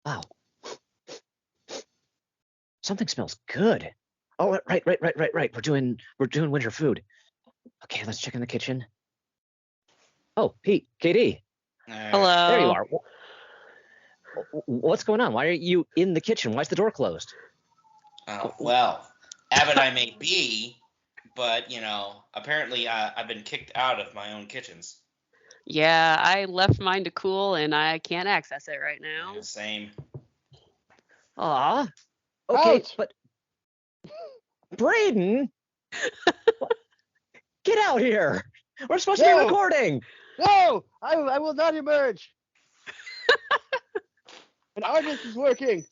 Wow. Something smells good. Oh, right. We're doing winter food. Okay, let's check in the kitchen. Oh, Pete, KD, there you Hello. are. What's going on? Why are you in the kitchen? Why is the door closed? Well, avid I may be, but apparently I've been kicked out of my own kitchens. Yeah, I left mine to cool and I can't access it right now. Yeah, same. Aw. Okay, Ouch! but Braden, get out here. We're supposed to be No! recording. No! I will not emerge! An artist is working!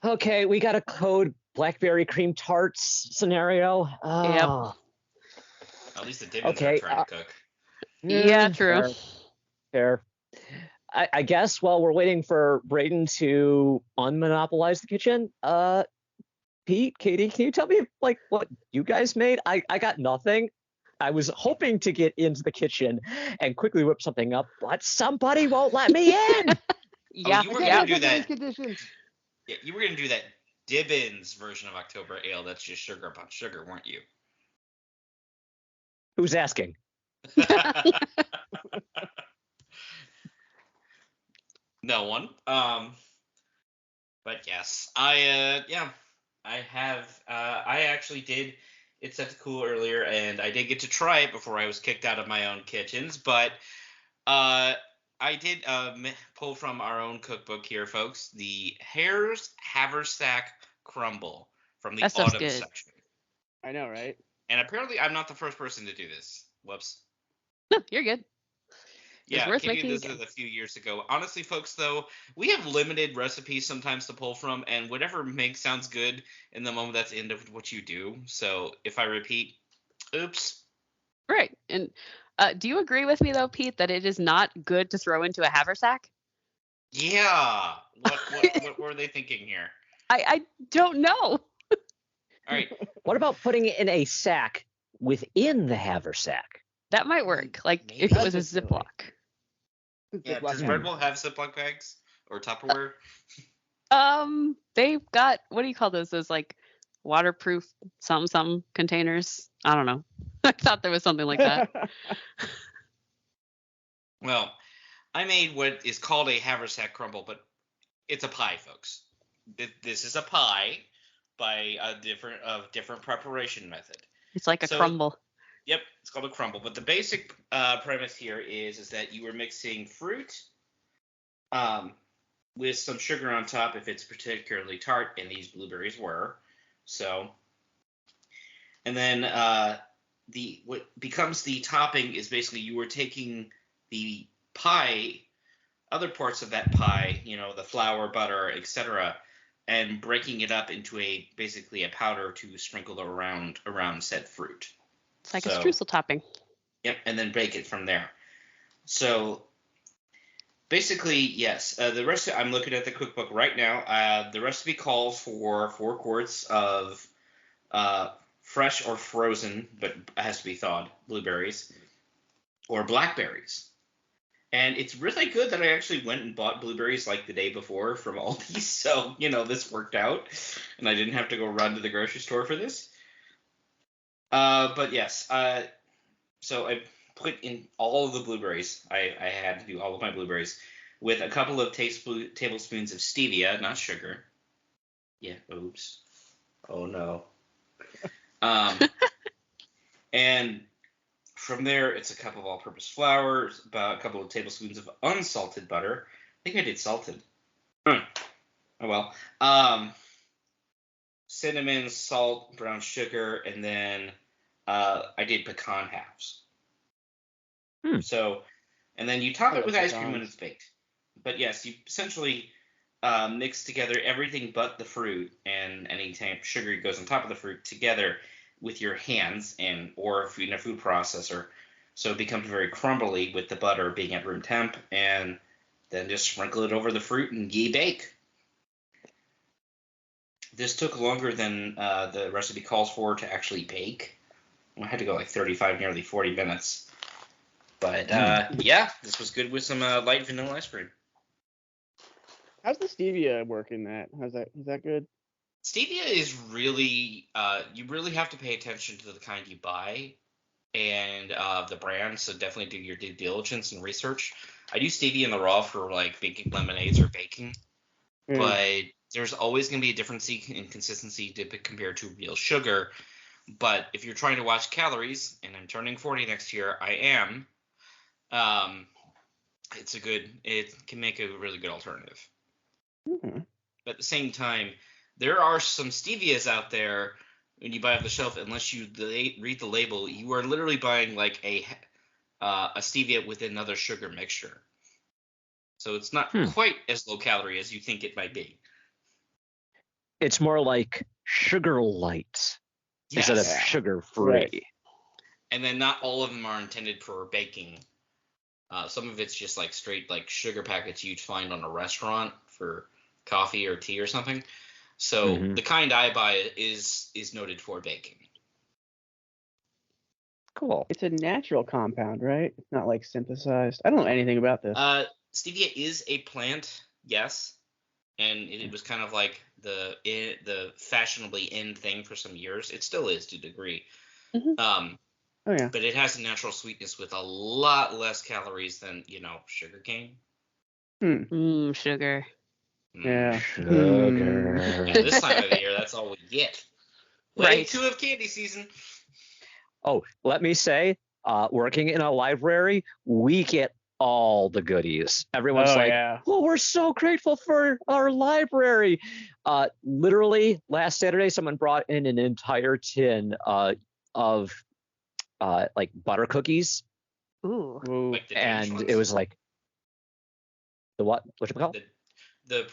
Okay, we got a code blackberry cream tarts scenario. Oh. At least the Dibbins Okay, are trying to cook. Yeah, true. Fair. I guess while we're waiting for Braden to unmonopolize the kitchen, Pete, Katie, can you tell me like what you guys made? I got nothing. I was hoping to get into the kitchen and quickly whip something up, but somebody won't let me in. Yeah, you were yeah. gonna do Under these that. conditions. Yeah, you were gonna do that Dibbins version of October Ale. That's just sugar upon sugar, weren't you? Who's asking? No one. But yes, I have. I actually did. It set to cool earlier, and I did get to try it before I was kicked out of my own kitchens. But I did pull from our own cookbook here, folks, the Hare's Haversack Crumble from the That stuff's autumn good. section. I know, right? And apparently, I'm not the first person to do this. Whoops. No, you're good. Yeah, worth Katie making did again. this a few years ago. Honestly, folks, though, we have limited recipes sometimes to pull from, and whatever makes sounds good in the moment, that's the end of what you do. So if I repeat, oops. Right. And do you agree with me though, Pete, that it is not good to throw into a haversack? Yeah. What were they thinking here? I don't know. All right. What about putting it in a sack within the haversack? That might work. Like Maybe. if it was a That's silly. Ziploc. Yeah. Ziploc Does bag. Red Bull have Ziploc bags or Tupperware? They've got, what do you call those? Those like waterproof something containers. I don't know. I thought there was something like that. Well, I made what is called a haversack crumble, but it's a pie, folks. This is a pie by a different preparation method. It's like a crumble. Yep, it's called a crumble. But the basic premise here is that you are mixing fruit with some sugar on top if it's particularly tart, and these blueberries were. So, and then what becomes the topping is basically you are taking the pie, other parts of that pie, the flour, butter, etc., and breaking it up into basically a powder to sprinkle around said fruit. It's like a streusel topping. Yep, and then bake it from there. So basically, yes, the recipe, I'm looking at the cookbook right now. The recipe calls for 4 quarts of fresh or frozen, but it has to be thawed, blueberries or blackberries. And it's really good that I actually went and bought blueberries like the day before from Aldi. So, this worked out. And I didn't have to go run to the grocery store for this. But yes, so I put in all of the blueberries. I had to do all of my blueberries with a couple of tablespoons of stevia, not sugar. Yeah, oops. Oh, no. And from there, it's a cup of all-purpose flour, about a couple of tablespoons of unsalted butter. I think I did salted. Oh, well. Cinnamon, salt, brown sugar, and then I did pecan halves. So, and then you top it with ice cream when it's baked. But yes, you essentially mix together everything but the fruit and any type of sugar that goes on top of the fruit together with your hands or in a food processor. So it becomes very crumbly with the butter being at room temp, and then just sprinkle it over the fruit and ye bake. This took longer than the recipe calls for to actually bake. I had to go like 35, nearly 40 minutes. But yeah, this was good with some light vanilla ice cream. How's the stevia working? Is that good? Stevia is really, you really have to pay attention to the kind you buy and the brand. So definitely do your due diligence and research. I do stevia in the raw for like making lemonades or baking, but there's always going to be a difference in consistency compared to real sugar. But if you're trying to watch calories, and I'm turning 40 next year, I am. It can make a really good alternative. Mm-hmm. But at the same time, there are some stevias out there when you buy off the shelf. Unless you read the label, you are literally buying like a stevia with another sugar mixture. So it's not quite as low calorie as you think it might be. It's more like sugar light instead of sugar free. Right. And then not all of them are intended for baking. Some of it's just like straight like sugar packets you'd find on a restaurant for coffee or tea or something. So the kind I buy is noted for baking. Cool. It's a natural compound, right? It's not like synthesized. I don't know anything about this. Stevia is a plant, yes, and it was kind of like the fashionably in thing for some years. It still is to a degree. Mm-hmm. Oh yeah. But it has a natural sweetness with a lot less calories than sugar cane. Sugar. Yeah. Sugar. And this time of the year, that's all we get. Wave 2 of candy season. Oh, let me say, working in a library, we get all the goodies. Everyone's "Oh, we're so grateful for our library." Literally, last Saturday, someone brought in an entire tin of like butter cookies. Ooh. Like the and ones? It was like the what? What you call? The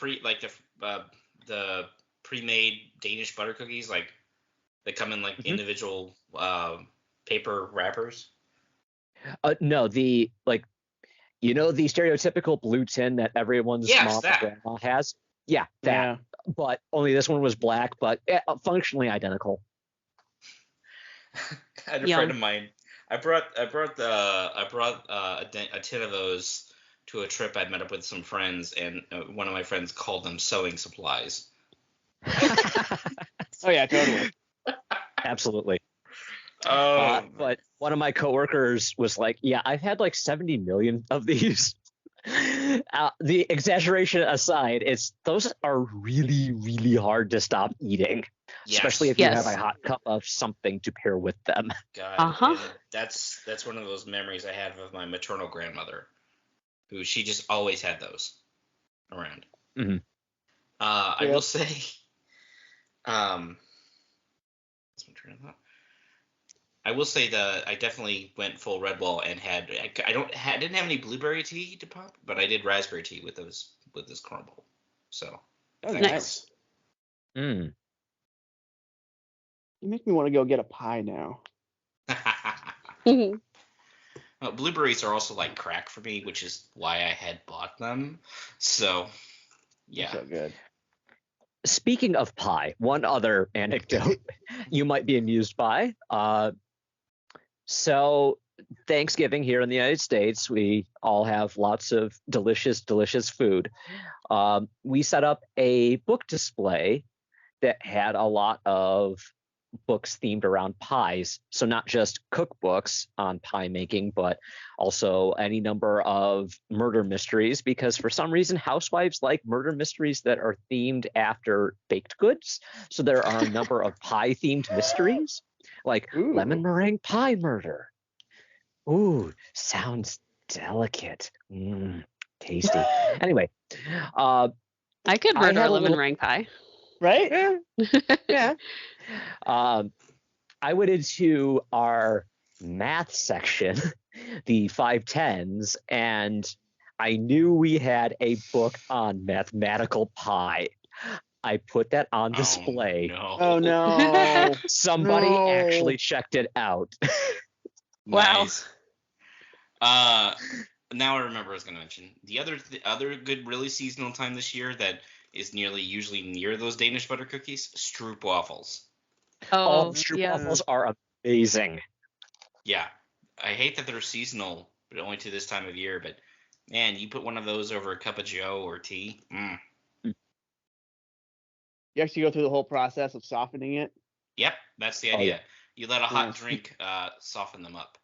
pre-made Danish butter cookies, like they come in like individual paper wrappers. No, the the stereotypical blue tin that everyone's mom and grandma has. Yeah, that. Yeah. But only this one was black, but functionally identical. I had a friend of mine. I brought a tin of those to a trip. I met up with some friends, and one of my friends called them sewing supplies. Oh yeah, totally. Absolutely. But one of my coworkers was like, "Yeah, I've had like 70 million of these." The exaggeration aside, those are really, really hard to stop eating, especially if you have a hot cup of something to pair with them. God, that's one of those memories I have of my maternal grandmother, who she just always had those around. Mm-hmm. I will say, I will say that I definitely went full Redwall and didn't have any blueberry tea to pop, but I did raspberry tea with this caramel. So nice. You make me want to go get a pie now. Blueberries are also like crack for me, which is why I had bought them. So yeah. So good. Speaking of pie, one other anecdote you might be amused by. So Thanksgiving here in the United States, we all have lots of delicious, delicious food. We set up a book display that had a lot of books themed around pies. So not just cookbooks on pie making, but also any number of murder mysteries, because for some reason housewives like murder mysteries that are themed after baked goods. So there are a number of pie themed mysteries, like lemon meringue pie murder. Ooh, sounds delicate. Tasty. Anyway, I could murder a lemon meringue pie. Right? Yeah. I went into our math section, the 510s, and I knew we had a book on mathematical pi. I put that on display. Oh no. Somebody actually checked it out. Wow. Nice. Now I remember I was going to mention the other good really seasonal time this year that is usually near those Danish butter cookies, Stroop waffles. Stroop waffles are amazing. Yeah. I hate that they're seasonal, but only to this time of year, but man, you put one of those over a cup of joe or tea. You actually go through the whole process of softening it. Yep, that's the Oh, idea. yeah. You let a hot Nice. drink soften them up.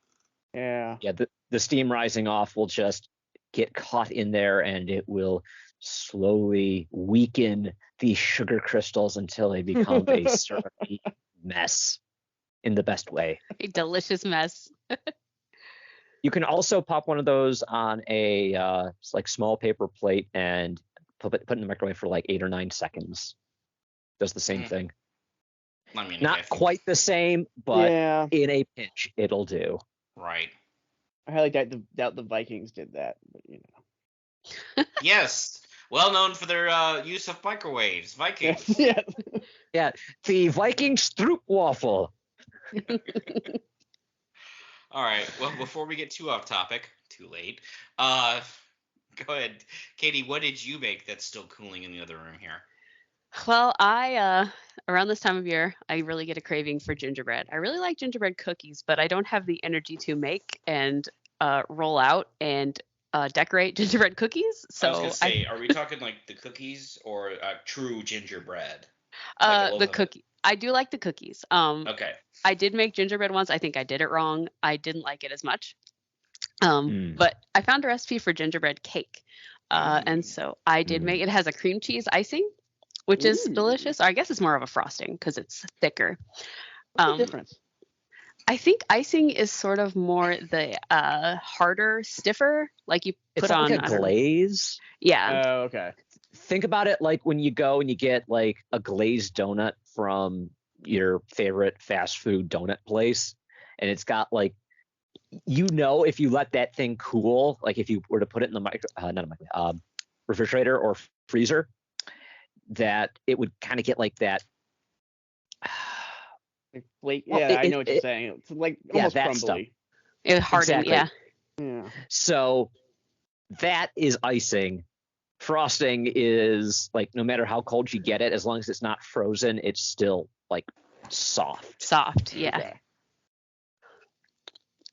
Yeah. Yeah, the steam rising off will just get caught in there, and it will slowly weaken these sugar crystals until they become a syrupy mess in the best way. A delicious mess. You can also pop one of those on a like small paper plate and put it in the microwave for like 8 or 9 seconds. Does the same thing. I mean, Not quite the same, but yeah. in a pinch, it'll do. Right. I highly doubt the Vikings did that, but you know. Yes. Well known for their use of microwaves. Vikings. Yeah. Yeah, the Viking Stroopwafel. All right. Well, before we get too off topic, too late. Go ahead, Katie. What did you make that's still cooling in the other room here? Well, I around this time of year, I really get a craving for gingerbread. I really like gingerbread cookies, but I don't have the energy to make and roll out and decorate gingerbread cookies. So I was gonna say, are we talking like the cookies or true gingerbread? The cookie. I do like the cookies. Okay. I did make gingerbread once. I think I did it wrong. I didn't like it as much. But I found a recipe for gingerbread cake. And so I did make it. Has a cream cheese icing, which is delicious. Or I guess it's more of a frosting because it's thicker. What's the difference? I think icing is sort of more the harder, stiffer, like you put It's on like a glaze. Yeah. Oh, okay. Think about it like when you go and you get like a glazed donut from your favorite fast food donut place, and it's got like, if you let that thing cool, like if you were to put it in the refrigerator or freezer, that it would kind of get like that. Yeah, I know what you're saying. It's like almost that crumbly. stuff. It hardened, Exactly. Yeah. So that is icing. Frosting is like, no matter how cold you get it, as long as it's not frozen, it's still like soft. Soft, yeah. Okay.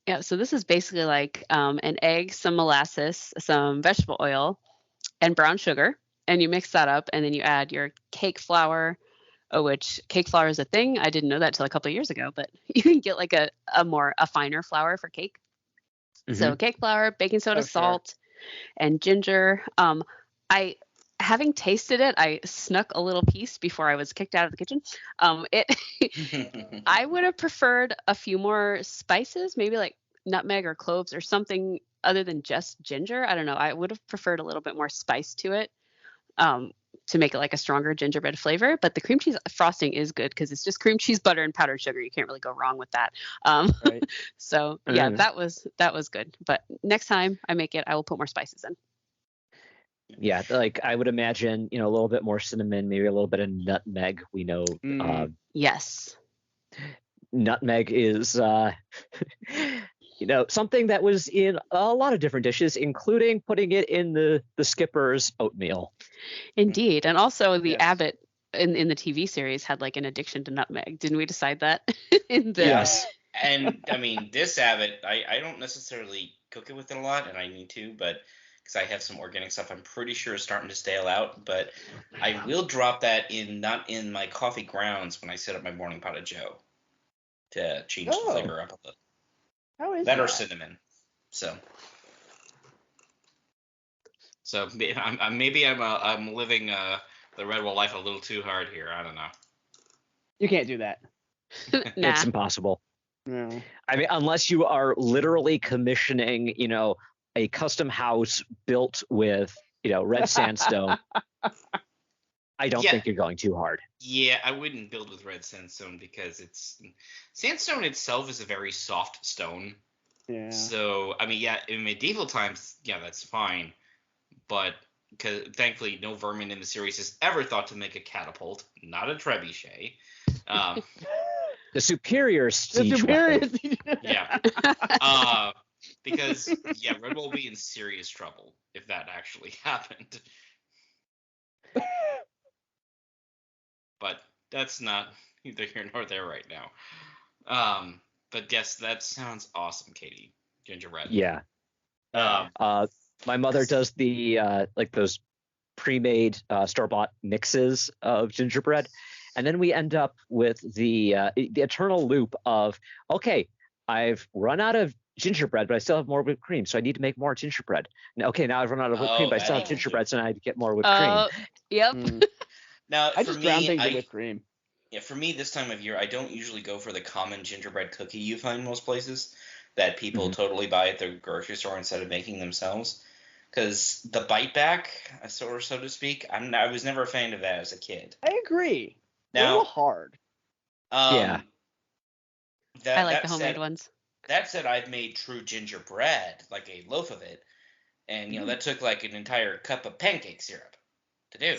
Yeah, so this is basically like an egg, some molasses, some vegetable oil, and brown sugar. And you mix that up, and then you add your cake flour, which cake flour is a thing. I didn't know that till a couple of years ago, but you can get like a finer flour for cake. Mm-hmm. So cake flour, baking soda, salt, and ginger. Having tasted it, I snuck a little piece before I was kicked out of the kitchen. I would have preferred a few more spices, maybe like nutmeg or cloves or something other than just ginger. I don't know. I would have preferred a little bit more spice to it to make it like a stronger gingerbread flavor. But the cream cheese frosting is good because it's just cream cheese, butter, and powdered sugar. You can't really go wrong with that. Right. So yeah, that was good. But next time I make it, I will put more spices in. Yeah, like I would imagine, a little bit more cinnamon, maybe a little bit of nutmeg. We know, yes, nutmeg is, something that was in a lot of different dishes, including putting it in the Skipper's oatmeal. Indeed, and also the Abbott in the TV series had like an addiction to nutmeg. Didn't we decide that? Yes. And I mean, this Abbott, I don't necessarily cook it with it a lot, and I need to, but because I have some organic stuff, I'm pretty sure is starting to stale out. But I will drop that not in my coffee grounds when I set up my morning pot of Joe to change the flavor up a little. How is that? Or cinnamon. So maybe I'm living the Redwall life a little too hard here. I don't know. You can't do that. Nah. It's impossible. No. I mean, unless you are literally commissioning, a custom house built with, red sandstone. I don't think you're going too hard. Yeah, I wouldn't build with red sandstone because sandstone itself is a very soft stone. Yeah. So, I mean, in medieval times, that's fine. But because thankfully no vermin in the series has ever thought to make a catapult, not a trebuchet. The superior siege weapon. Yeah. Because Red will be in serious trouble if that actually happened. But that's not either here nor there right now. But yes, that sounds awesome, Katie. Gingerbread. Yeah. My mother does the like those pre-made store-bought mixes of gingerbread, and then we end up with the eternal loop of, okay, I've run out of gingerbread, but I still have more whipped cream, so I need to make more gingerbread. Okay, now I've run out of whipped cream, but I still have gingerbread, so now I need to get more whipped cream. Yep. Now, I just drown things in whipped cream. Yeah, for me this time of year, I don't usually go for the common gingerbread cookie you find most places that people totally buy at the grocery store instead of making themselves. Because the bite back, so to speak, I was never a fan of that as a kid. I agree. Now, a little hard. Yeah. I like the homemade ones. That said, I've made true gingerbread, like a loaf of it, and that took like an entire cup of pancake syrup to do.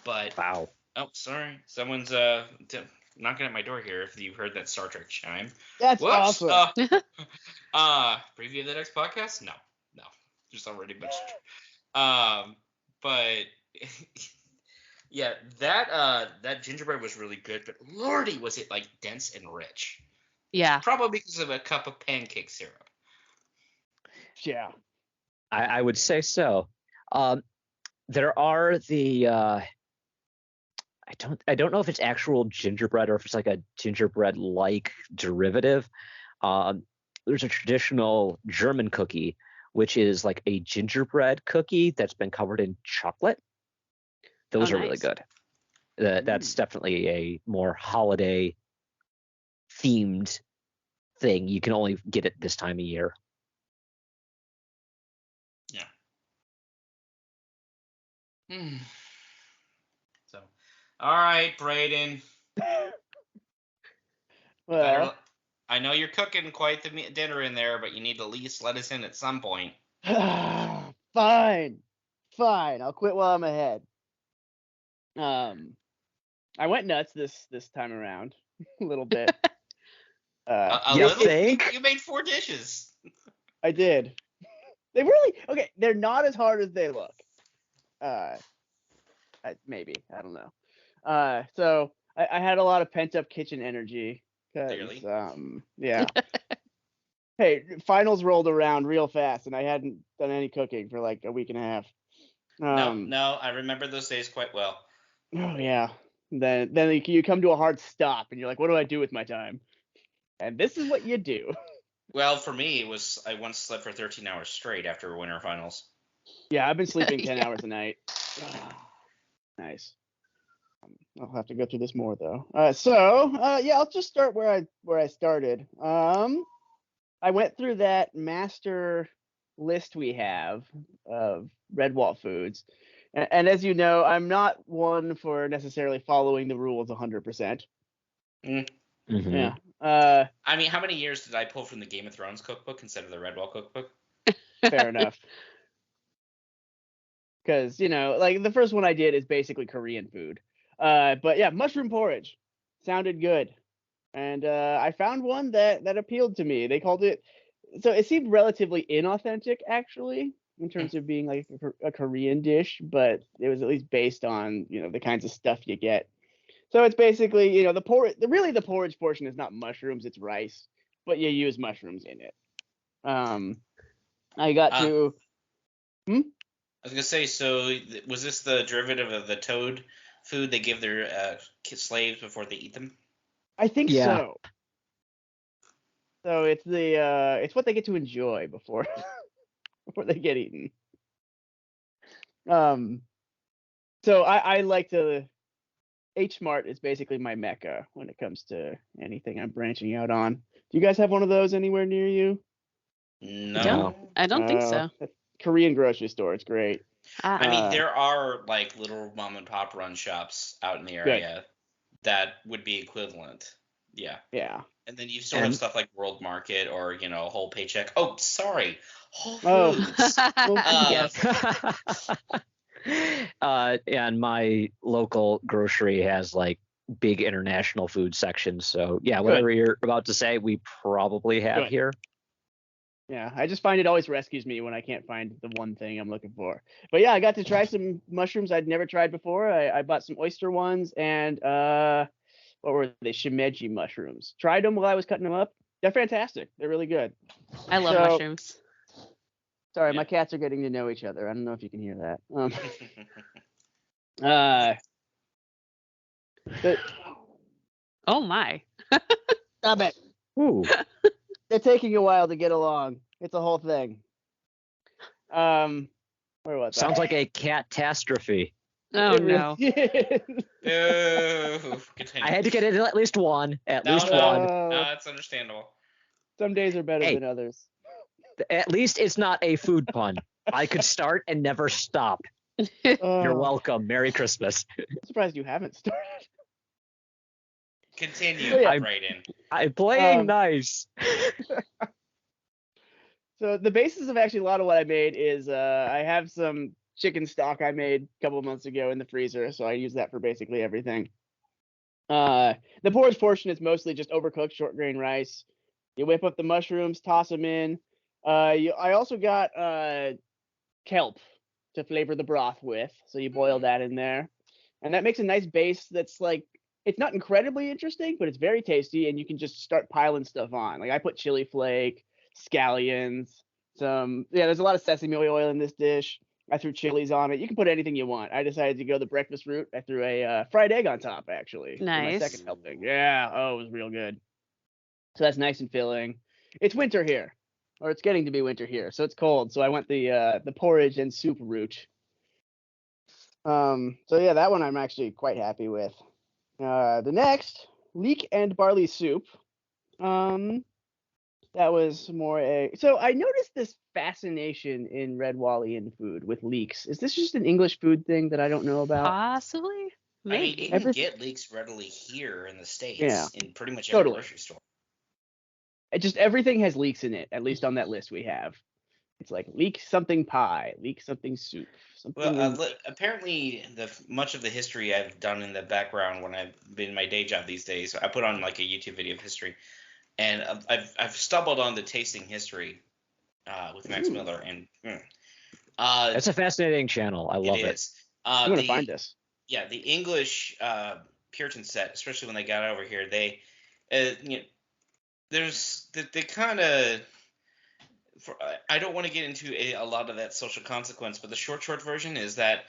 But wow. Oh, sorry, someone's knocking at my door here. If you've heard that Star Trek chime. That's awesome. Preview of the next podcast? No, just already mentioned. But yeah, that gingerbread was really good, but lordy, was it like dense and rich. Yeah. Probably because of a cup of pancake syrup. Yeah. I would say so. There are the I don't know if it's actual gingerbread or if it's like a gingerbread-like derivative. There's a traditional German cookie, which is like a gingerbread cookie that's been covered in chocolate. Those are really good. That's definitely a more holiday themed thing. You can only get it this time of year. Yeah. So, all right, Brayden. Well, I know you're cooking quite the dinner in there, but you need to at least let us in at some point. Fine. I'll quit while I'm ahead. I went nuts this time around a little bit. You made 4 dishes. I did. They really okay. They're not as hard as they look. Maybe I don't know. So I had a lot of pent up kitchen energy. Clearly. Yeah. Hey, finals rolled around real fast, and I hadn't done any cooking for like a week and a half. No, I remember those days quite well. Oh yeah. Then you come to a hard stop, and you're like, what do I do with my time? And this is what you do. Well, for me, it was I once slept for 13 hours straight after winter finals. Yeah, I've been sleeping 10 hours a night. Nice. I'll have to go through this more though. Yeah, I'll just start where I started. I went through that master list we have of Redwall foods, and as you know, I'm not one for necessarily following the rules 100%. Mm-hmm. Yeah. I mean, how many years did I pull from the Game of Thrones cookbook instead of the Redwall cookbook? Fair enough. Because, like the first one I did is basically Korean food. But yeah, mushroom porridge sounded good. And I found one that appealed to me. They called it, so it seemed relatively inauthentic actually, in terms of being like a Korean dish, but it was at least based on, the kinds of stuff you get. So it's basically, the porridge portion is not mushrooms, it's rice, but you use mushrooms in it. I got to. I was gonna say, so was this the derivative of the toad food they give their slaves before they eat them? I think so. So it's it's what they get to enjoy before they get eaten. So I like to. H Mart is basically my mecca when it comes to anything I'm branching out on. Do you guys have one of those anywhere near you? No, I don't think so. Korean grocery store. It's great. I mean, there are like little mom and pop run shops out in the area that would be equivalent. Yeah. Yeah. And then you sort of stuff like World Market or Whole Paycheck. Oh, sorry, Whole Foods. Yes. And my local grocery has like big international food sections. So yeah, whatever you're about to say, we probably have here. Yeah, I just find it always rescues me when I can't find the one thing I'm looking for. But yeah, I got to try some mushrooms I'd never tried before. I bought some oyster ones and what were they? Shimeji mushrooms. Tried them while I was cutting them up. They're fantastic. They're really good. I love mushrooms. Sorry, Yeah. my cats are getting to know each other. I don't know if you can hear that. But Oh my. stop it. Ooh. They're taking a while to get along. It's a whole thing. Where was I? Sounds like a catastrophe. Oh It really no. is. Boo. Continue. I had to get into at least one. At No, least no, one. no, it's understandable. Some days are better Hey. than others. At least it's not a food pun. I could start and never stop. You're welcome. Merry Christmas. I'm surprised you haven't started. Continue, Yeah. Brayden. I'm playing Um, nice. So the basis of actually a lot of what I made is I have some chicken stock I made a couple of months ago in the freezer, so I use that for basically everything. The porridge portion is mostly just overcooked short grain rice. You whip up the mushrooms, toss them in. I also got kelp to flavor the broth with, so you boil that in there, and that makes a nice base that's like, it's not incredibly interesting, but it's very tasty, and you can just start piling stuff on. Like I put chili flake, scallions, there's a lot of sesame oil in this dish. I threw chilies on it. You can put anything you want. I decided to go the breakfast route. I threw a fried egg on top, actually. For my Nice. second helping. Yeah, oh, it was real good. So that's nice and filling. It's winter here, or it's getting to be winter here, so it's cold. So I went the porridge and soup route. So yeah, that one I'm actually quite happy with. The next, leek and barley soup. That was more so I noticed this fascination in Red Wallian food with leeks. Is this just an English food thing that I don't know about? Possibly. I mean, Maybe. you can get leeks readily here in the States, Yeah, in pretty much every totally. grocery store. Everything has leeks in it, at least on that list we have. It's like leek something pie, leek something soup, something. Well, apparently, much of the history I've done in the background when I've been in my day job these days, I put on like a YouTube video of history, and I've stumbled on the tasting history with Max Miller, and It's a fascinating channel. I love it. It is. I'm gonna find this. Yeah, the English Puritan set, especially when they got over here, they kind of. I don't want to get into a lot of that social consequence, but the short version is that,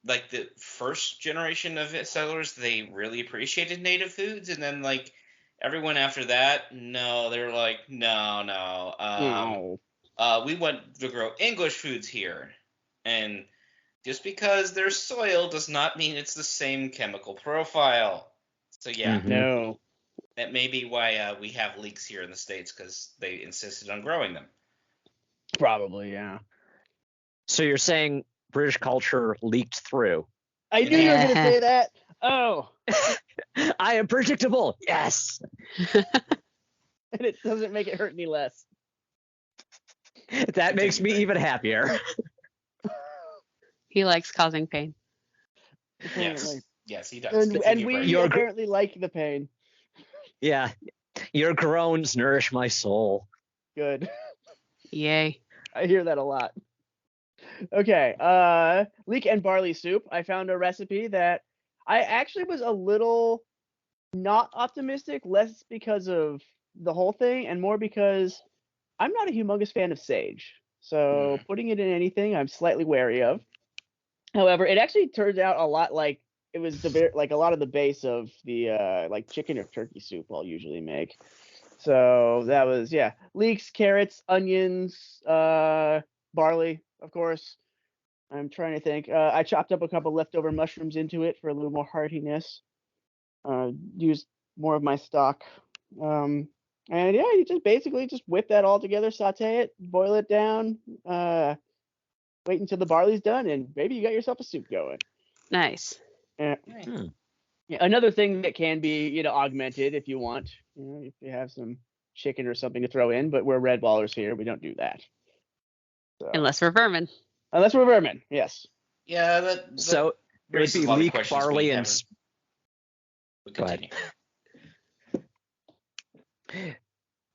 like, the first generation of settlers, they really appreciated native foods, and then like everyone after that, no, they're like, no, we want to grow English foods here, and just because there's soil does not mean it's the same chemical profile. So yeah, No. that may be why we have leeks here in the States, because they insisted on growing them. Probably, yeah. So you're saying British culture leaked through? I knew you were gonna say that. Oh. I am predictable. Yes. And it doesn't make it hurt any less. That makes me even happier. He likes causing pain. Apparently. Yes, he does. And we apparently like the pain. Yeah. Your groans nourish my soul. Good. Yay. I hear that a lot. Okay, leek and barley soup. I found a recipe that I actually was a little not optimistic, less because of the whole thing and more because I'm not a humongous fan of sage. So putting it in anything, I'm slightly wary of. However, it actually turns out a lot like it was like a lot of the base of the like chicken or turkey soup I'll usually make. So that was, yeah, leeks, carrots, onions, barley, of course. I'm trying to think. I chopped up a couple leftover mushrooms into it for a little more heartiness. Used more of my stock. And yeah, you just basically just whip that all together, saute it, boil it down, wait until the barley's done, and maybe you got yourself a soup going. Nice. Yeah. Yeah, another thing that can be, augmented if you want, if you have some chicken or something to throw in, but we're red ballers here. We don't do that. So. Unless we're vermin. Unless we're vermin, yes. Yeah, so it would raises be a lot of leek, questions barley, we and... Go ahead.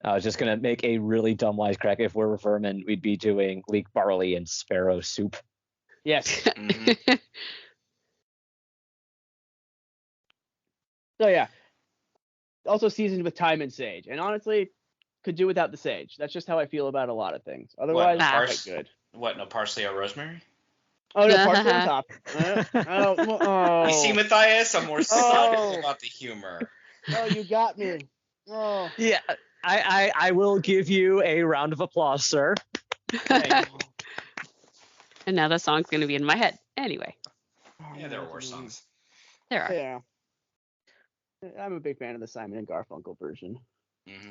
I was just going to make a really dumb wisecrack. If we're vermin, we'd be doing leek, barley, and sparrow soup. Yes. Mm-hmm. So yeah, also seasoned with thyme and sage. And honestly, could do without the sage. That's just how I feel about a lot of things. Otherwise, quite good. What? No parsley or rosemary? Oh, no, parsley on top. Oh. You see, Matthias, I'm more serious about the humor. Oh, you got me. Oh. Yeah, I will give you a round of applause, sir. And now the song's going to be in my head. Anyway. Yeah, there are worse songs. There are. Yeah. I'm a big fan of the Simon and Garfunkel version. Mm-hmm.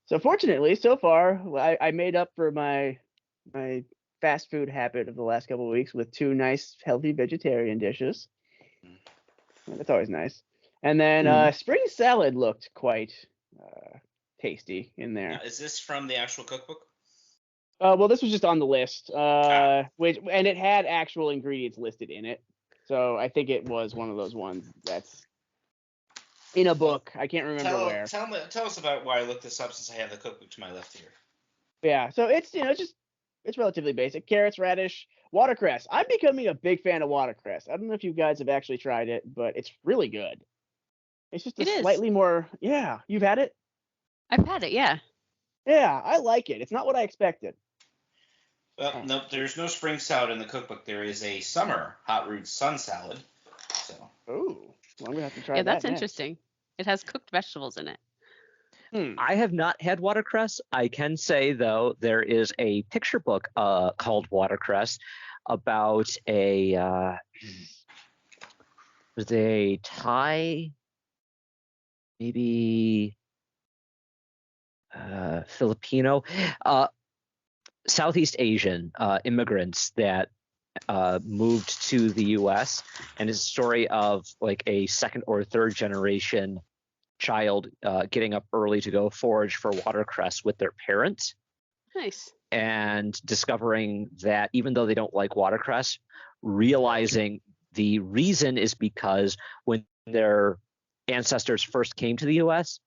So fortunately, so far, I made up for my fast food habit of the last couple of weeks with 2 nice, healthy vegetarian dishes. That's always nice. And then spring salad looked quite tasty in there. Now, is this from the actual cookbook? Well, this was just on the list, and it had actual ingredients listed in it. So I think it was one of those ones that's in a book. I can't remember where. Tell us about why I looked this up, since I have the cookbook to my left here. Yeah, so it's it's relatively basic. Carrots, radish, watercress. I'm becoming a big fan of watercress. I don't know if you guys have actually tried it, but it's really good. It's just slightly more. Yeah, you've had it? I've had it, yeah. Yeah, I like it. It's not what I expected. Well, no, there's no spring salad in the cookbook. There is a summer hot root sun salad. So. Oh, well, I'm gonna have to try that. Yeah, that's next. interesting. It has cooked vegetables in it. I have not had watercress. I can say, though, there is a picture book called Watercress about a Thai, maybe Filipino, Southeast Asian immigrants that moved to the U.S. and it's a story of like a second or third generation child getting up early to go forage for watercress with their parents. Nice. And discovering that even though they don't like watercress, realizing the reason is because when their ancestors first came to the U.S.,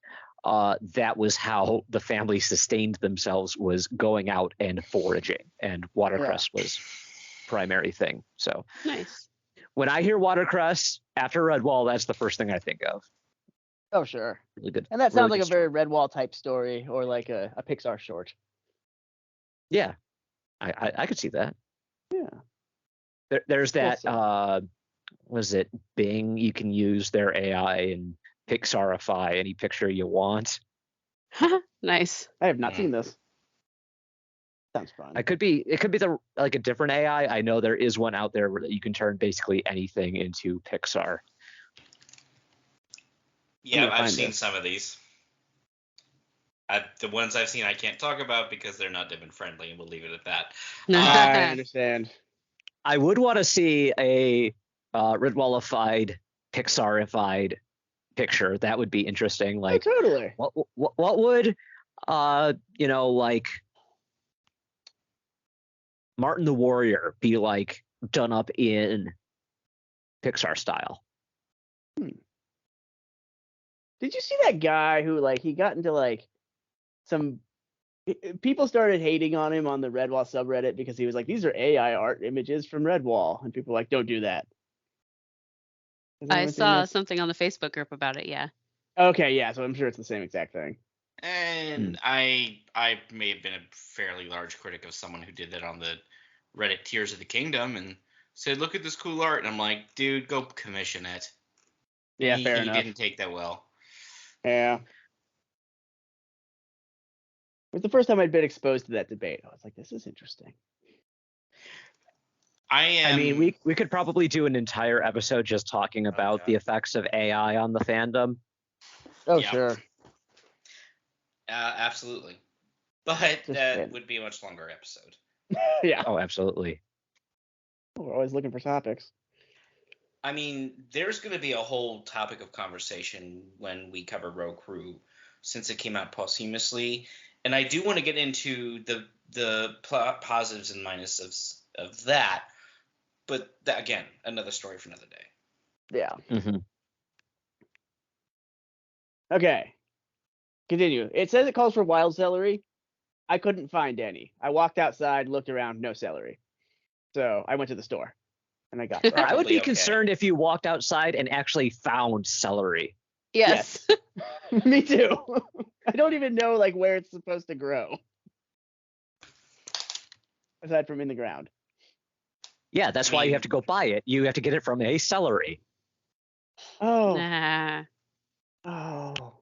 that was how the family sustained themselves, was going out and foraging, and watercress was primary thing. So nice. When I hear watercress after Redwall, that's the first thing I think of. Oh, sure. Really good. And that sounds like a very Redwall type story, or like a Pixar short. Yeah, I could see that. Yeah. There's that. Was it Bing? You can use their AI and Pixarify any picture you want. Nice. I have not seen this. Sounds fun. It could be a different AI. I know there is one out there where you can turn basically anything into Pixar. Yeah, I've seen some of these. The ones I've seen I can't talk about because they're not Dibbin friendly, and we'll leave it at that. I understand. I would want to see a Redwallified, Pixarified picture. That would be interesting. Like, totally. What would like Martin the Warrior be like done up in Pixar style? Did you see that guy who he got into some people started hating on him on the Redwall subreddit because he was like, these are AI art images from Redwall, and people were like, don't do that. I saw something on the Facebook group about it. Yeah. Okay, yeah, so I'm sure it's the same exact thing. And I may have been a fairly large critic of someone who did that on the Reddit Tears of the Kingdom and said, look at this cool art, and I'm like, dude, go commission it. Yeah, fair enough. He didn't take that well. Yeah. It was the first time I'd been exposed to that debate. I was like, this is interesting. I mean, we could probably do an entire episode just talking about the effects of AI on the fandom. Oh, yeah. Sure. Absolutely. But that would be a much longer episode. Yeah. Oh, absolutely. We're always looking for topics. I mean, there's going to be a whole topic of conversation when we cover Rogue Crew, since it came out posthumously. And I do want to get into the positives and minuses of that. But that, again, another story for another day. Yeah. Mm-hmm. Okay. Continue. It says it calls for wild celery. I couldn't find any. I walked outside, looked around, no celery. So I went to the store and I got it. I would be concerned if you walked outside and actually found celery. Yes. Me too. I don't even know like where it's supposed to grow. Aside from in the ground. Yeah, that's why you have to go buy it. You have to get it from a celery. Oh. Nah. Oh.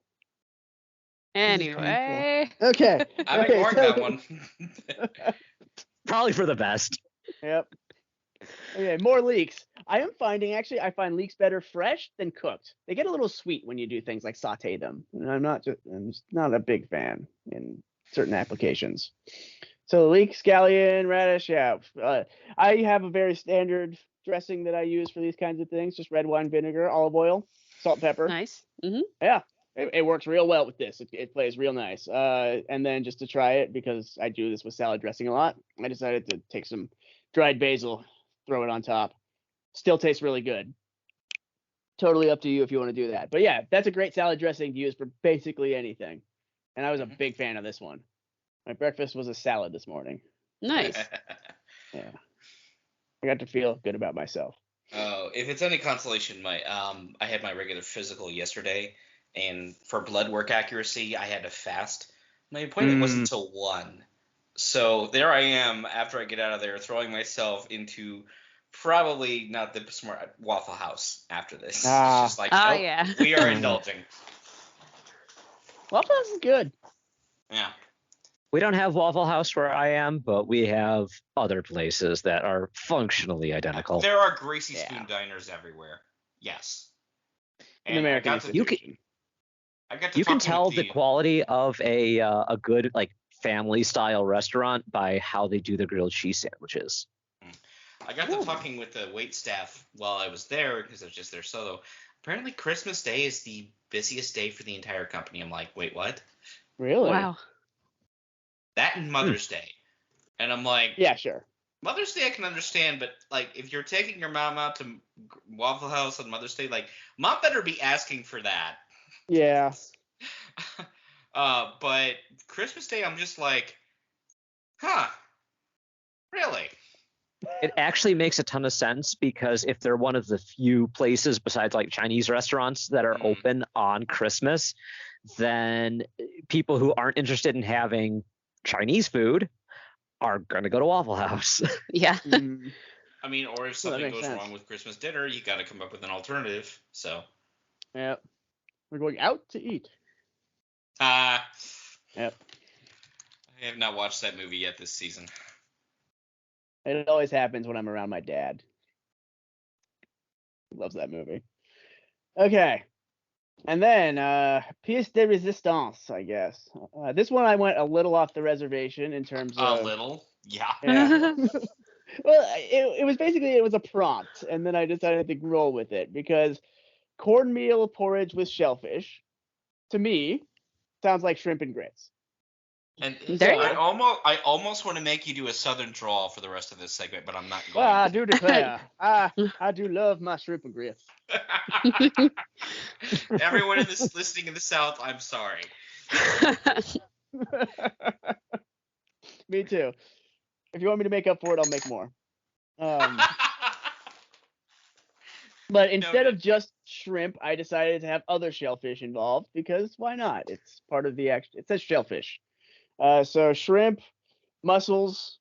Anyway. Okay. I'm Okay, ignoring that one. Probably for the best. Yep. Okay, more leeks. I find leeks better fresh than cooked. They get a little sweet when you do things like saute them. And I'm just not a big fan in certain applications. So leek, scallion, radish, yeah. I have a very standard dressing that I use for these kinds of things, just red wine vinegar, olive oil, salt, pepper. Nice. Mm-hmm. Yeah, it works real well with this. It plays real nice. And then just to try it, because I do this with salad dressing a lot, I decided to take some dried basil, throw it on top. Still tastes really good. Totally up to you if you want to do that. But yeah, that's a great salad dressing to use for basically anything. And I was a big fan of this one. My breakfast was a salad this morning. Nice. Yeah. I got to feel good about myself. Oh, if it's any consolation, I had my regular physical yesterday, and for blood work accuracy, I had to fast. My appointment wasn't until 1. So there I am after I get out of there, throwing myself into probably not the smart Waffle House after this. It's just like, nope, yeah. we are indulging. Waffle House is good. Yeah. We don't have Waffle House where I am, but we have other places that are functionally identical. There are greasy spoon diners everywhere. Yes. In American institution. You can tell the quality of a good like family style restaurant by how they do the grilled cheese sandwiches. I got to talking with the wait staff while I was there because I was just there solo. Apparently Christmas Day is the busiest day for the entire company. I'm like, wait, what? Really? Wow. That and Mother's Day. And I'm like, yeah, sure. Mother's Day I can understand, but like if you're taking your mom out to Waffle House on Mother's Day, like mom better be asking for that. Yeah. But Christmas Day I'm just like, huh, really? It actually makes a ton of sense because if they're one of the few places besides like Chinese restaurants that are open on Christmas, then people who aren't interested in having Chinese food are going to go to Waffle House. Yeah. I mean, or if something goes wrong with Christmas dinner, you got to come up with an alternative. So. Yep. We're going out to eat. Yep. I have not watched that movie yet this season. It always happens when I'm around my dad. He loves that movie. Okay. And then, pièce de résistance, I guess. This one I went a little off the reservation in terms of... A little? Yeah. Well, it was a prompt, and then I decided to roll with it, because cornmeal porridge with shellfish, to me, sounds like shrimp and grits. And I almost want to make you do a southern drawl for the rest of this segment, but I'm not going. Well, I do declare, I do love my shrimp and grits. Everyone listening in the South, I'm sorry. Me too. If you want me to make up for it, I'll make more. But instead of just shrimp, I decided to have other shellfish involved, because why not? It's part of it says shellfish. So shrimp, mussels,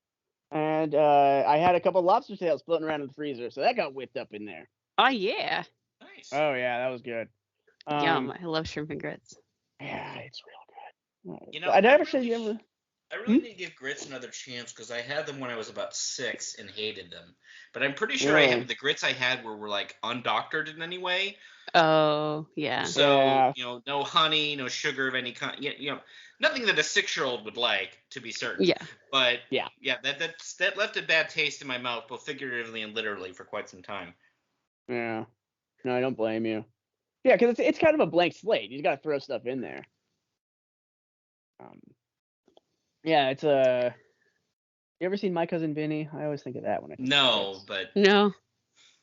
and I had a couple lobster tails floating around in the freezer, so that got whipped up in there. Oh yeah. Nice. Oh yeah, that was good. Yum! I love shrimp and grits. Yeah, it's real good. You know, I really need to give grits another chance, because I had them when I was about 6 and hated them. But I'm pretty sure the grits I had were like undoctored in any way. Oh yeah. So no honey, no sugar of any kind. Nothing that a 6-year-old would like, to be certain. Yeah. But that left a bad taste in my mouth, both figuratively and literally, for quite some time. Yeah. No, I don't blame you. Yeah, because it's kind of a blank slate. You got to throw stuff in there. Yeah, it's a. You ever seen My Cousin Vinny? I always think of that when I think No, of but no.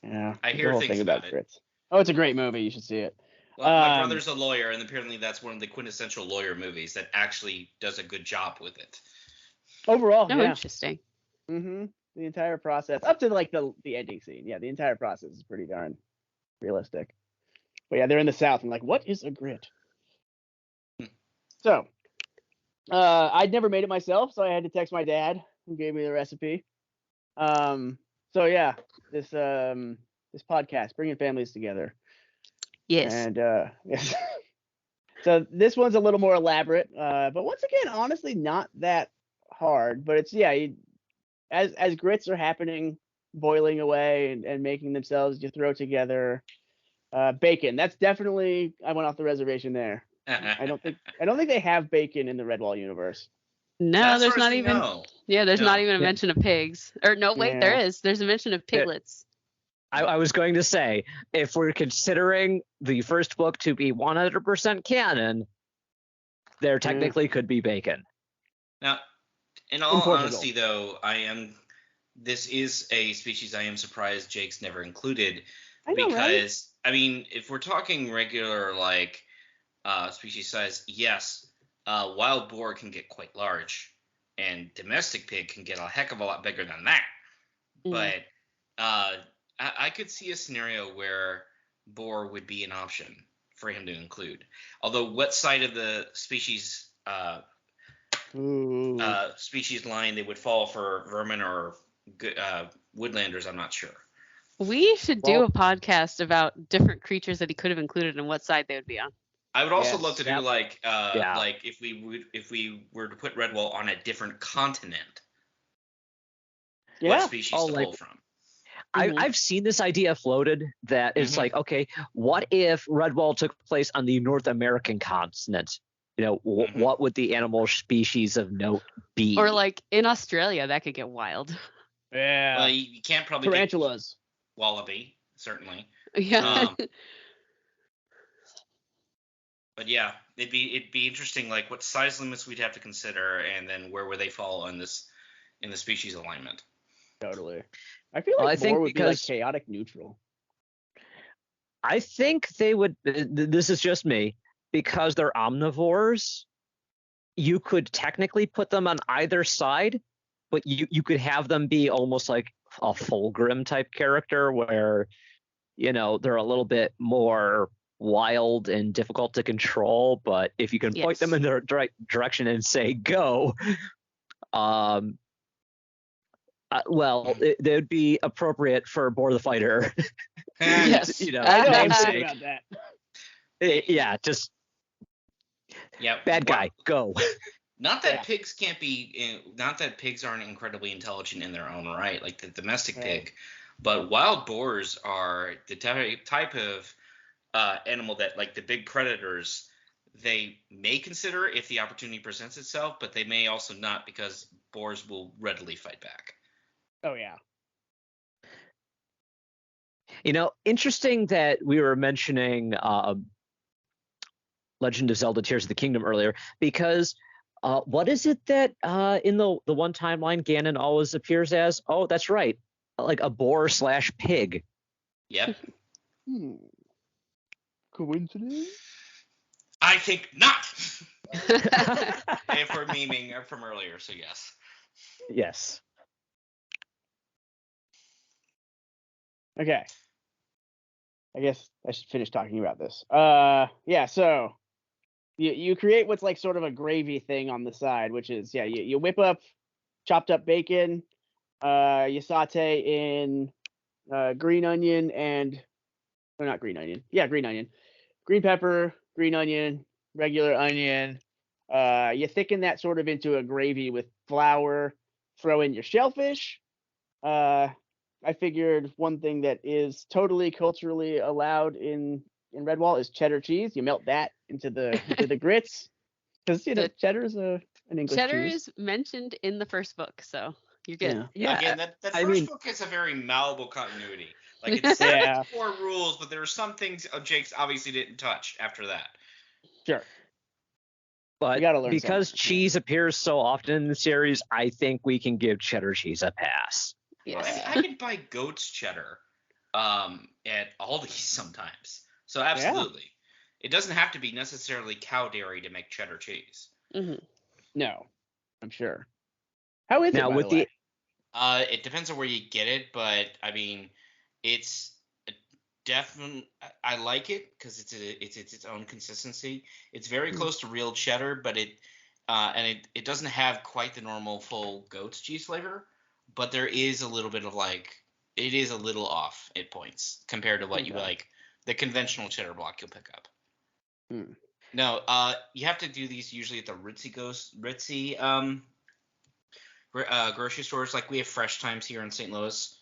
Yeah, I hear things about it. Grits. Oh, it's a great movie. You should see it. Well, my brother's a lawyer, and apparently that's one of the quintessential lawyer movies that actually does a good job with it. Overall, yeah. Interesting. Mm-hmm. The entire process, up to like the ending scene. Yeah, the entire process is pretty darn realistic. But yeah, they're in the South. I'm like, what is a grit? So, I'd never made it myself, so I had to text my dad, who gave me the recipe. So yeah, this podcast, bringing families together. Yes. And yes. So this one's a little more elaborate, but once again, honestly, not that hard. But it's as grits are happening, boiling away and making themselves, you throw together bacon. That's definitely, I went off the reservation there. I don't think they have bacon in the Redwall universe. No, there's not even. No. Yeah, there's No. not even a mention of pigs. Or no, wait, Yeah. there is. There's a mention of piglets. I was going to say, if we're considering the first book to be 100% canon, there technically could be bacon. Now, in all honesty, though, this is a species I am surprised Jake's never included. I know, because, right? I mean, if we're talking regular, like, species size, yes, wild boar can get quite large, and domestic pig can get a heck of a lot bigger than that. But I could see a scenario where boar would be an option for him to include. Although what side of the species species line they would fall for vermin or woodlanders, I'm not sure. We should do a podcast about different creatures that he could have included and what side they would be on. I would also love to do like Yeah. if we were to put Redwall on a different continent, what species to pull from. I've seen this idea floated that it's like, okay, what if Redwall took place on the North American continent? You know, what would the animal species of note be? Or like in Australia, that could get wild. Yeah. Well, you can't probably tarantulas. Wallaby, certainly. Yeah. But yeah, it'd be interesting, like what size limits we'd have to consider, and then where would they fall in the species alignment. Totally. I feel like boar would be like chaotic neutral. I think they would. This is just me, because they're omnivores. You could technically put them on either side, but you could have them be almost like a Fulgrim type character, where they're a little bit more wild and difficult to control. But if you can point them in the right direction and say go, well, they would be appropriate for Boar the Fighter. Yes. I'm saying about that. Yeah, just bad guy, go. Not that pigs can't be, not that pigs aren't incredibly intelligent in their own right, like the domestic pig, but wild boars are the type of animal that, like the big predators, they may consider if the opportunity presents itself, but they may also not, because boars will readily fight back. Oh yeah. Interesting that we were mentioning Legend of Zelda Tears of the Kingdom earlier, because what is it that in the one timeline Ganon always appears as? Oh, that's right, like a boar/pig. Yep. Coincidence? I think not. If we're memeing from earlier, so yes. Yes. Okay. I guess I should finish talking about this. Yeah, so you create what's like sort of a gravy thing on the side, which is, you whip up chopped up bacon, you saute in green onion green pepper, green onion, regular onion. You thicken that sort of into a gravy with flour, throw in your shellfish. I figured one thing that is totally culturally allowed in Redwall is cheddar cheese. You melt that into the grits, because cheddar is an English cheddar cheese. is mentioned in the first book, so you're good. Yeah. Again, that first book is a very malleable continuity. Like it's 4 rules, but there are some things Jake's obviously didn't touch after that. Sure. But because cheese appears so often in the series, I think we can give cheddar cheese a pass. Yes. Well, I could buy goat's cheddar at Aldi sometimes. So absolutely. It doesn't have to be necessarily cow dairy to make cheddar cheese. Mm-hmm. No, I'm sure. How is now, it, by the way? It depends on where you get it, but I mean, it's definitely, I like it because it's its own consistency. It's very close to real cheddar, but it doesn't have quite the normal full goat's cheese flavor. But there is a little bit of it is a little off at points compared to what you like the conventional cheddar block you'll pick up. No, you have to do these usually at the ritzy grocery stores. Like we have Fresh Times here in St. Louis,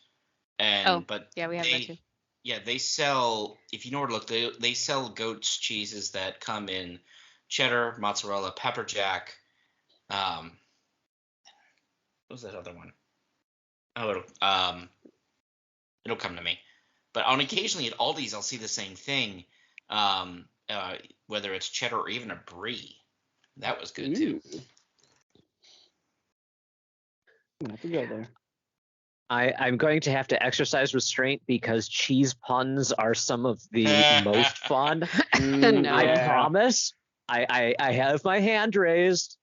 and we have that too. Yeah, they sell. If you know where to look, they sell goat's cheeses that come in cheddar, mozzarella, pepper jack. What was that other one? Oh, it'll come to me. But on occasionally at Aldi's, I'll see the same thing. Whether it's cheddar or even a brie, that was good too. I have to go there. I'm going to have to exercise restraint because cheese puns are some of the most fun. No. I promise. I have my hand raised.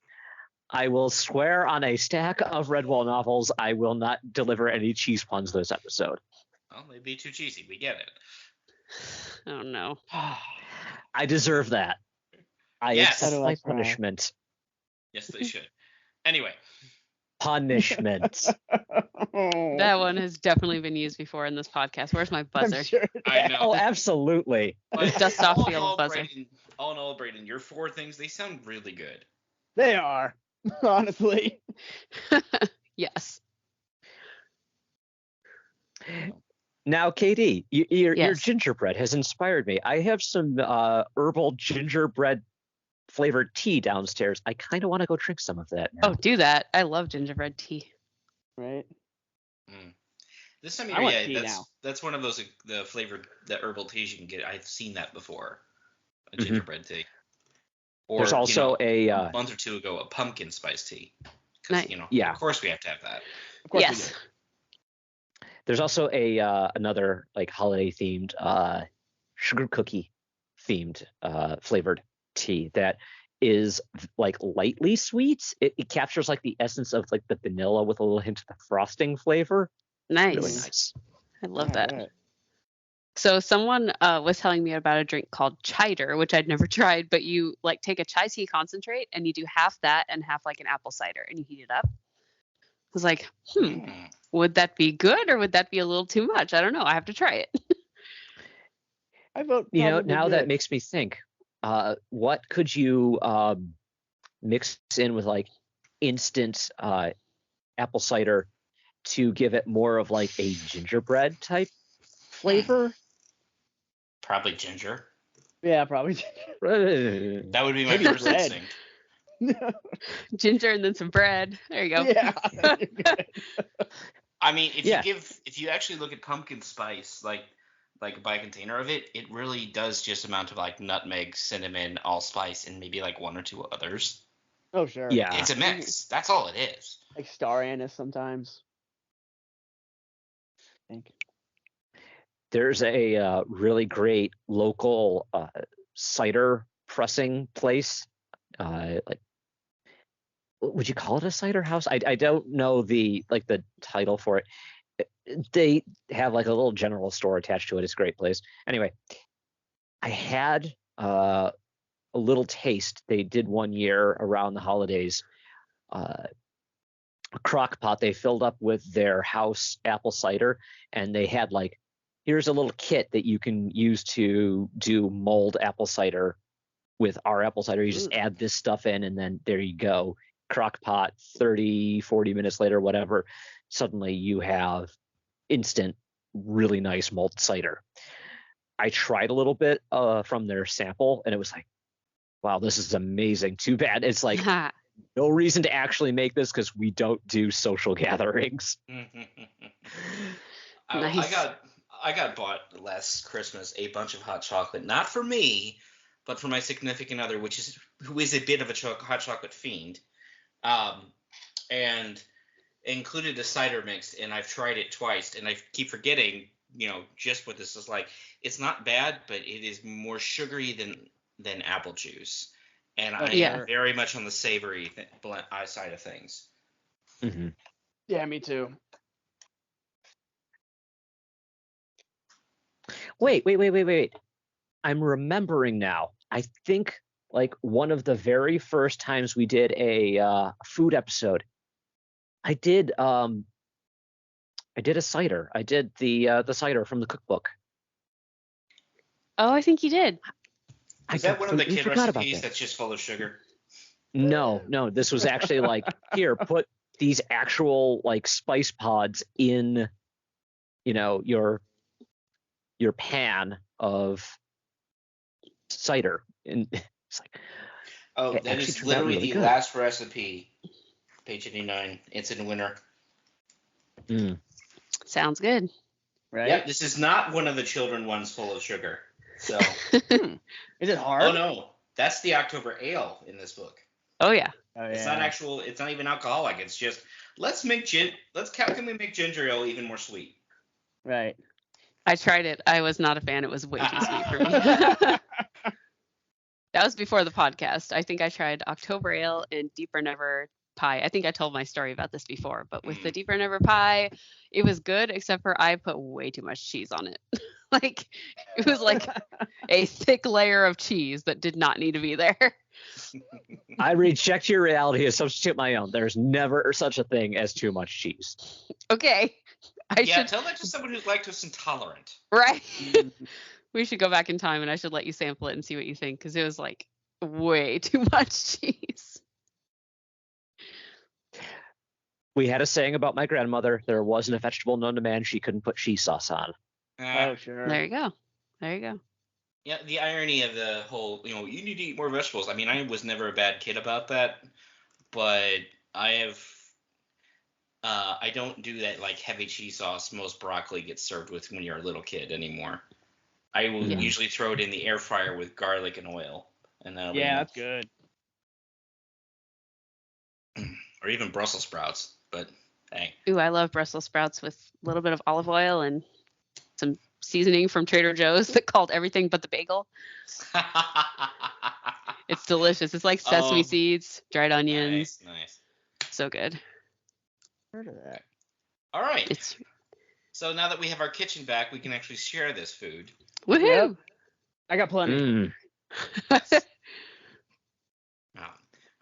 I will swear on a stack of Redwall novels I will not deliver any cheese puns this episode. Well, they'd be too cheesy. We get it. Oh no. I deserve that. I accept my punishment. Yes, they should. Anyway. Punishment. That one has definitely been used before in this podcast. Where's my buzzer? Sure I know. Oh, absolutely. Dust off the old buzzer. All in all, Braden, your 4 things, they sound really good. They are, honestly. Yes. Now, KD, your Yes. gingerbread has inspired me. I have some herbal gingerbread flavored tea downstairs. I kind of want to go drink some of that now. Oh, do that. I love gingerbread tea. Right. This time of I want year, tea now. that's one of those the herbal teas you can get. I've seen that before. A gingerbread tea. Or, there's also a month or two ago a pumpkin spice tea. Nice. Yeah. Of course we have to have that. Of course Yes. there's also a another like holiday themed sugar cookie themed flavored tea that is like lightly sweet. It captures like the essence of like the vanilla with a little hint of the frosting flavor. Nice. Really nice. I love that. Right. So someone was telling me about a drink called cider, which I'd never tried, but you like take a chai tea concentrate and you do half that and half like an apple cider and you heat it up. I was like, would that be good or would that be a little too much? I don't know. I have to try it. I vote. Now good. that makes me think. What could you mix in with like instant apple cider to give it more of like a gingerbread type flavor? Probably ginger. Yeah, probably. That would be my Maybe first bread. instinct. Ginger and then some bread. There you go. Yeah. I mean, if you actually look at pumpkin spice, like buy a container of it, it really does just amount to like nutmeg, cinnamon, allspice, and maybe like 1 or 2 others. Oh sure. Yeah. It's a mix. That's all it is. Like star anise sometimes. I think. There's a really great local cider pressing place. Like, would you call it a cider house? I don't know the title for it. They have like a little general store attached to it. It's a great place. Anyway, I had a little taste. They did one year around the holidays. A crock pot they filled up with their house apple cider, and they had like, here's a little kit that you can use to do mulled apple cider with our apple cider. You just add this stuff in and then there you go. Crock pot, 30, 40 minutes later, whatever, suddenly you have instant, really nice mulled cider. I tried a little bit from their sample and it was like, wow, this is amazing. Too bad it's like no reason to actually make this because we don't do social gatherings. Nice. I got bought last Christmas a bunch of hot chocolate, not for me, but for my significant other, who is a bit of a hot chocolate fiend, and included a cider mix. And I've tried it twice, and I keep forgetting, just what this is like. It's not bad, but it is more sugary than apple juice, and I am very much on the savory side of things. Mm-hmm. Yeah, me too. Wait. I'm remembering now. I think like one of the very first times we did a food episode, I did a cider. I did the cider from the cookbook. Oh, I think you did. Is that one of the kid forgot about recipes that. that's just full of sugar? No. This was actually like, here, put these actual like spice pods in, your pan of cider, and it's like, Oh, it that actually is turned out literally really the good. last recipe. Page 89. It's in winter. Sounds good. Right? Yep, this is not one of the children ones full of sugar. So. Is it hard? Oh no, that's the October Ale in this book. Oh yeah. It's not actual. It's not even alcoholic. It's just how can we make ginger ale even more sweet? Right. I tried it. I was not a fan. It was way too sweet for me. That was before the podcast. I think I tried October Ale and Deeper Never pie. I think I told my story about this before, but with the Deeper Never pie, it was good, except for I put way too much cheese on it. Like, it was like a thick layer of cheese that did not need to be there. I reject your reality and substitute my own. There's never such a thing as too much cheese. Okay. Tell that to someone who's lactose intolerant. Right. We should go back in time and I should let you sample it and see what you think, because it was like way too much cheese. We had a saying about my grandmother: there wasn't a vegetable known to man she couldn't put cheese sauce on. Oh, sure. There you go. Yeah, the irony of the whole, you need to eat more vegetables. I mean, I was never a bad kid about that, but I don't do that like heavy cheese sauce most broccoli gets served with when you're a little kid anymore. I will usually throw it in the air fryer with garlic and oil, and that'll be that's good. Or even Brussels sprouts, but hey. Ooh, I love Brussels sprouts with a little bit of olive oil and some seasoning from Trader Joe's that called everything but the bagel. It's delicious. It's like sesame seeds, dried onions. Nice. So good. Heard of that. All right. So now that we have our kitchen back, we can actually share this food. Woohoo! Yep. I got plenty.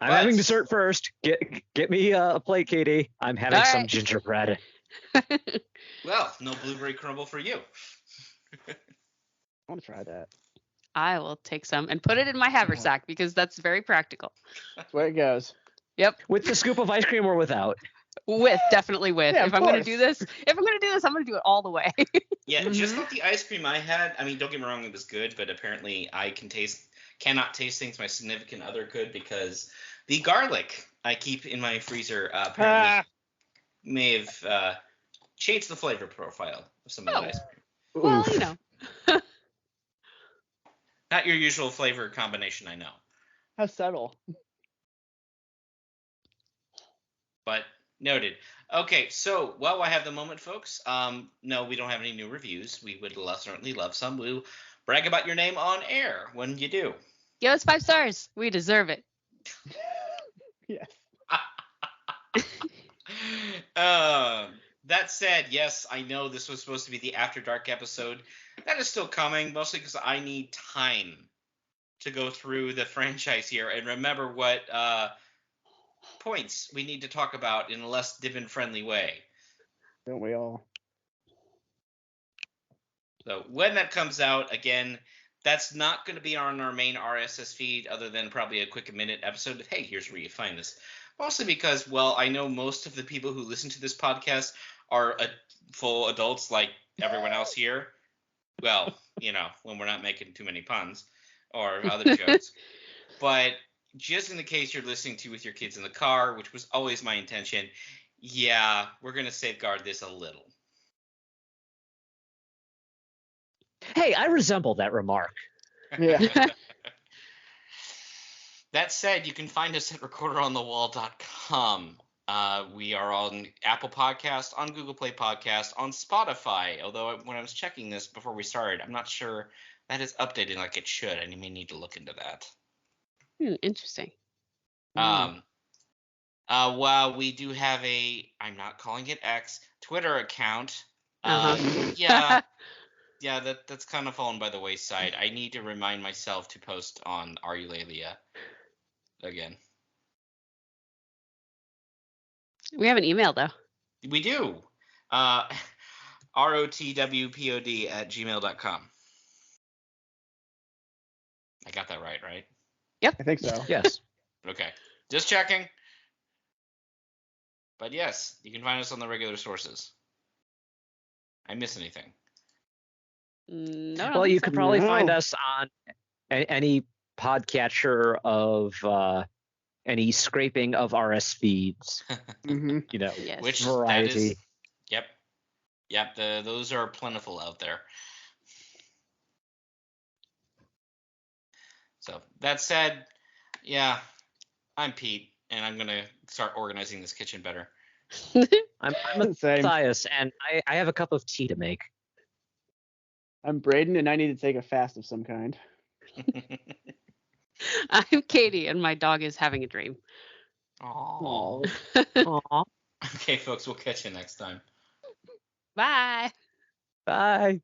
I'm having dessert first. Get me a plate, Katie. I'm having some gingerbread. Well, no blueberry crumble for you. I want to try that. I will take some and put it in my haversack because that's very practical. That's where it goes. Yep. With the scoop of ice cream or without? Definitely with. Yeah, if I'm going to do this, I'm going to do it all the way. Yeah, just like the ice cream I had. I mean, don't get me wrong, it was good, but apparently I cannot taste things my significant other could, because the garlic I keep in my freezer apparently may have changed the flavor profile of some of the ice cream. Well, Not your usual flavor combination, I know. How subtle. But noted. Okay, so while I have the moment, folks, no, we don't have any new reviews. We would certainly love some. We'll brag about your name on air when you do. Give us 5 stars. We deserve it. Yes. That said, yes, I know this was supposed to be the After Dark episode. That is still coming, mostly because I need time to go through the franchise here and remember what points we need to talk about in a less Divin-friendly way. Don't we all? So when that comes out, again, that's not going to be on our main RSS feed other than probably a quick minute episode. But hey, here's where you find this. Mostly because, well, I know most of the people who listen to this podcast are full adults like everyone else here. Well, when we're not making too many puns or other jokes. But just in the case you're listening to with your kids in the car, which was always my intention, yeah, we're going to safeguard this a little. Hey, I resemble that remark. Yeah. That said, you can find us at recorderonthewall.com. We are on Apple Podcast, on Google Play Podcast, on Spotify. Although when I was checking this before we started, I'm not sure that is updated like it should. I may need to look into that. Interesting. Well, we do have I'm not calling it X, Twitter account. Yeah. that's kind of fallen by the wayside. I need to remind myself to post on Eulalia again. We have an email though. We do. rotwpod@gmail.com. I got that right? Yep. I think so. Yes. Okay. Just checking. But yes, you can find us on the regular sources. I miss anything? No. Well, you could probably find No. us on any podcatcher of any scraping of RS feeds. Mm-hmm. You know, Yes. Which variety. that is, yep. Those are plentiful out there. So that said, yeah, I'm Pete, and I'm gonna start organizing this kitchen better. I'm Same. Matthias, and I have a cup of tea to make. I'm Braden, and I need to take a fast of some kind. I'm Katie, and my dog is having a dream. Aww. Aw. Okay, folks, we'll catch you next time. Bye. Bye.